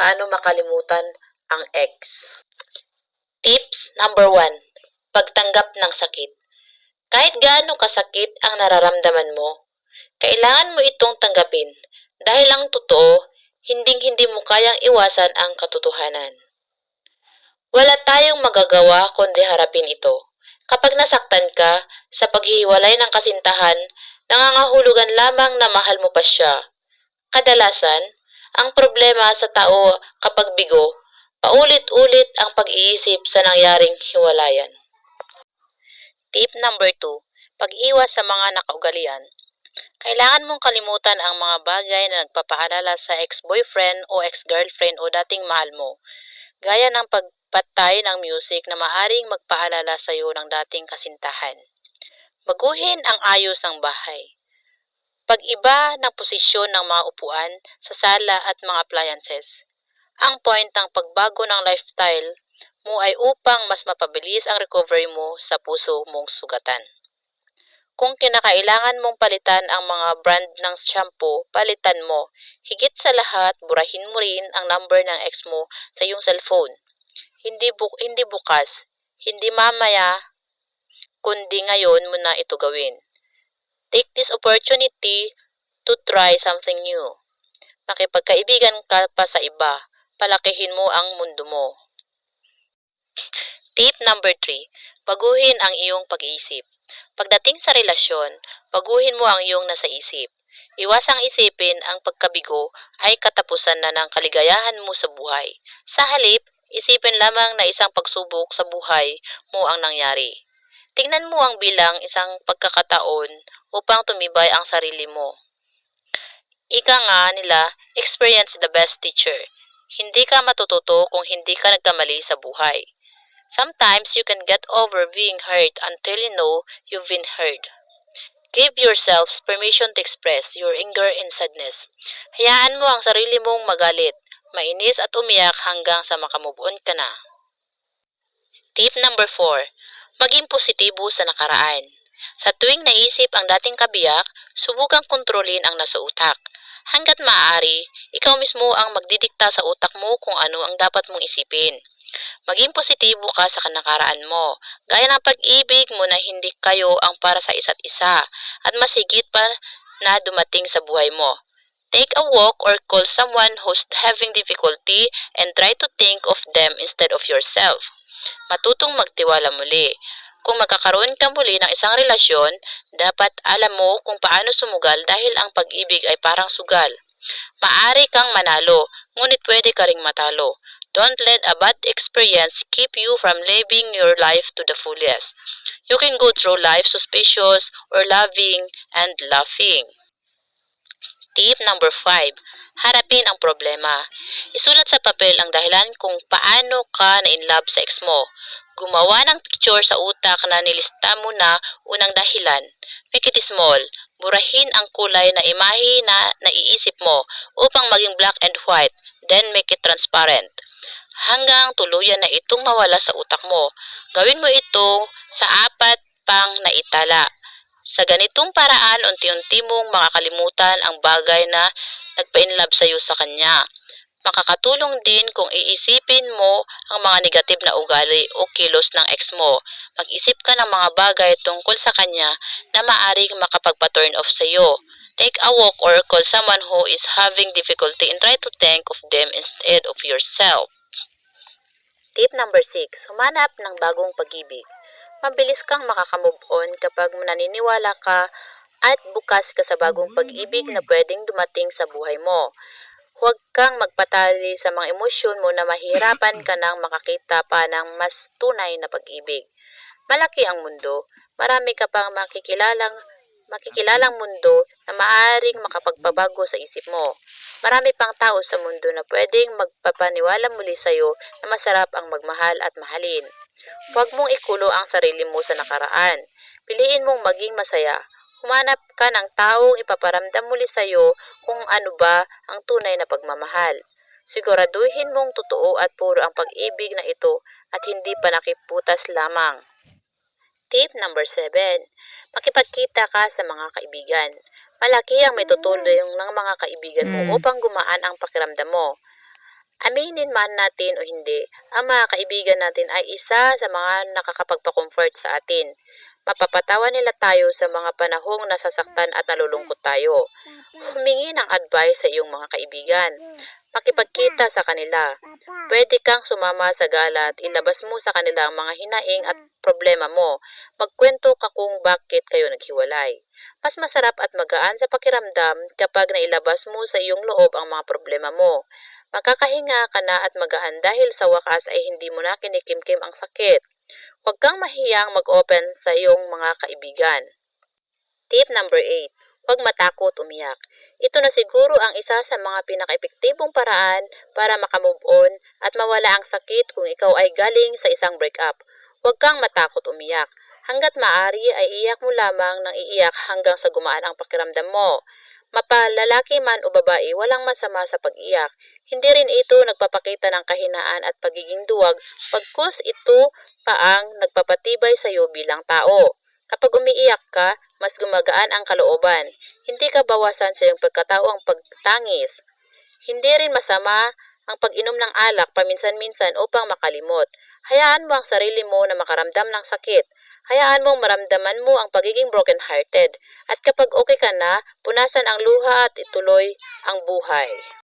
Paano makalimutan ang ex? Tips number 1. Pagtanggap ng sakit. Kahit gaano kasakit ang nararamdaman mo, kailangan mo itong tanggapin dahil ang totoo, hinding-hindi mo kayang iwasan ang katotohanan. Wala tayong magagawa kundi harapin ito. Kapag nasaktan ka sa paghihiwalay ng kasintahan, nangangahulugan lamang na mahal mo pa siya. Kadalasan, ang problema sa tao kapag bigo, paulit-ulit ang pag-iisip sa nangyaring hiwalayan. Tip number 2. Pag-iwas sa mga nakaugalian. Kailangan mong kalimutan ang mga bagay na nagpapaalala sa ex-boyfriend o ex-girlfriend o dating mahal mo, gaya ng pagpatay ng music na maaring magpaalala sa iyo ng dating kasintahan. Baguhin ang ayos ng bahay. Pag-iba ng posisyon ng mga upuan sa sala at mga appliances. Ang point ng pagbago ng lifestyle mo ay upang mas mapabilis ang recovery mo sa puso mong sugatan. Kung kinakailangan mong palitan ang mga brand ng shampoo, palitan mo. Higit sa lahat, burahin mo rin ang number ng ex mo sa iyong cellphone. Hindi bukas, hindi mamaya, kundi ngayon mo na ito gawin. Take this opportunity to try something new. Makipagkaibigan ka pa sa iba, palakihin mo ang mundo mo. Tip number 3. Baguhin ang iyong pag-iisip. Pagdating sa relasyon, baguhin mo ang iyong nasa isip. Iwasang isipin ang pagkabigo ay katapusan na ng kaligayahan mo sa buhay. Sa halip, isipin lamang na isang pagsubok sa buhay mo ang nangyari. Tingnan mo ang bilang isang pagkakataon upang tumibay ang sarili mo. Ika nga nila, experience the best teacher. Hindi ka matututo kung hindi ka nagkamali sa buhay. Sometimes you can get over being hurt until you know you've been hurt. Give yourselves permission to express your anger and sadness. Hayaan mo ang sarili mong magalit, mainis at umiyak hanggang sa makamove on ka na. Tip number 4. Maging positibo sa nakaraan. Sa tuwing naisip ang dating kabiyak, subukang kontrolin ang nasa utak. Hanggat maaari, ikaw mismo ang magdidikta sa utak mo kung ano ang dapat mong isipin. Maging positibo ka sa nakaraan mo, gaya ng pag-ibig mo na hindi kayo ang para sa isa't isa, at mas higit pa na dumating sa buhay mo. Take a walk or call someone who's having difficulty and try to think of them instead of yourself. Matutong magtiwala muli. Kung magkakaroon ka muli ng isang relasyon, dapat alam mo kung paano sumugal dahil ang pag-ibig ay parang sugal. Maari kang manalo, ngunit pwede ka ring matalo. Don't let a bad experience keep you from living your life to the fullest. You can go through life suspicious or loving and laughing. Tip number 5. Harapin ang problema. Isulat sa papel ang dahilan kung paano ka na-inlove sa ex mo. Gumawa ng picture sa utak na nilista mo na unang dahilan. Make it small. Burahin ang kulay na imahe na naiisip mo upang maging black and white. Then make it transparent. Hanggang tuluyan na itong mawala sa utak mo. Gawin mo ito sa 4 pang naitala. Sa ganitong paraan, unti-unti mong makakalimutan ang bagay na nagpa-inlove sa iyo sa kanya. Makakatulong din kung iisipin mo ang mga negative na ugali o kilos ng ex mo. Mag-isip ka ng mga bagay tungkol sa kanya na maaring makapagpa-turn off sa iyo. Take a walk or call someone who is having difficulty and try to think of them instead of yourself. Tip number 6. Humanap ng bagong pag-ibig. Mabilis kang makakamove on kapag naniniwala ka at bukas ka sa bagong pag-ibig na pwedeng dumating sa buhay mo. Huwag kang magpatali sa mga emosyon mo na mahirapan ka nang makakita pa ng mas tunay na pag-ibig. Malaki ang mundo, marami ka pang makikilalang mundo na maaaring makapagpabago sa isip mo. Marami pang tao sa mundo na pwedeng magpapaniwala muli sa iyo na masarap ang magmahal at mahalin. Huwag mong ikulo ang sarili mo sa nakaraan. Piliin mong maging masaya. Humanap ka ng taong ipaparamdam muli sa iyo kung ano ba ang tunay na pagmamahal. Siguraduhin mong totoo at puro ang pag-ibig na ito at hindi pa nakiputas lamang. Tip number 7. Makipagkita ka sa mga kaibigan. Malaki ang may tutulong ng mga kaibigan mo upang gumaan ang pakiramdam mo. Aminin man natin o hindi, ang mga kaibigan natin ay isa sa mga nakakapagpa-comfort sa atin. Mapapatawa nila tayo sa mga panahong nasasaktan at nalulungkot tayo. Humingi ng advice sa iyong mga kaibigan. Makipagkita sa kanila. Pwede kang sumama sa gala at ilabas mo sa kanila ang mga hinaing at problema mo. Magkwento ka kung bakit kayo naghiwalay. Mas masarap at magaan sa pakiramdam kapag nailabas mo sa iyong loob ang mga problema mo. Magkakahinga ka na at magaan dahil sa wakas ay hindi mo na kinikimkim ang sakit. Huwag kang mahiyang mag-open sa iyong mga kaibigan. Tip number 8. Huwag matakot umiyak. Ito na siguro ang isa sa mga pinaka-epektibong paraan para makamove on at mawala ang sakit kung ikaw ay galing sa isang breakup. Huwag kang matakot umiyak. Hanggat maaari ay iyak mo lamang ng iiyak hanggang sa gumaan ang pakiramdam mo. Mapalalaki man o babae, walang masama sa pag-iyak. Hindi rin ito nagpapakita ng kahinaan at pagiging duwag, pagkus ito pa ang nagpapatibay sa iyo bilang tao. Kapag umiiyak ka, mas gumagaan ang kalooban. Hindi ka bawasan sa iyong pagkatao ang pagtangis. Hindi rin masama ang pag-inom ng alak paminsan-minsan upang makalimot. Hayaan mo ang sarili mo na makaramdam ng sakit. Hayaan mong maramdaman mo ang pagiging broken-hearted. At kapag okay ka na, punasan ang luha at ituloy ang buhay.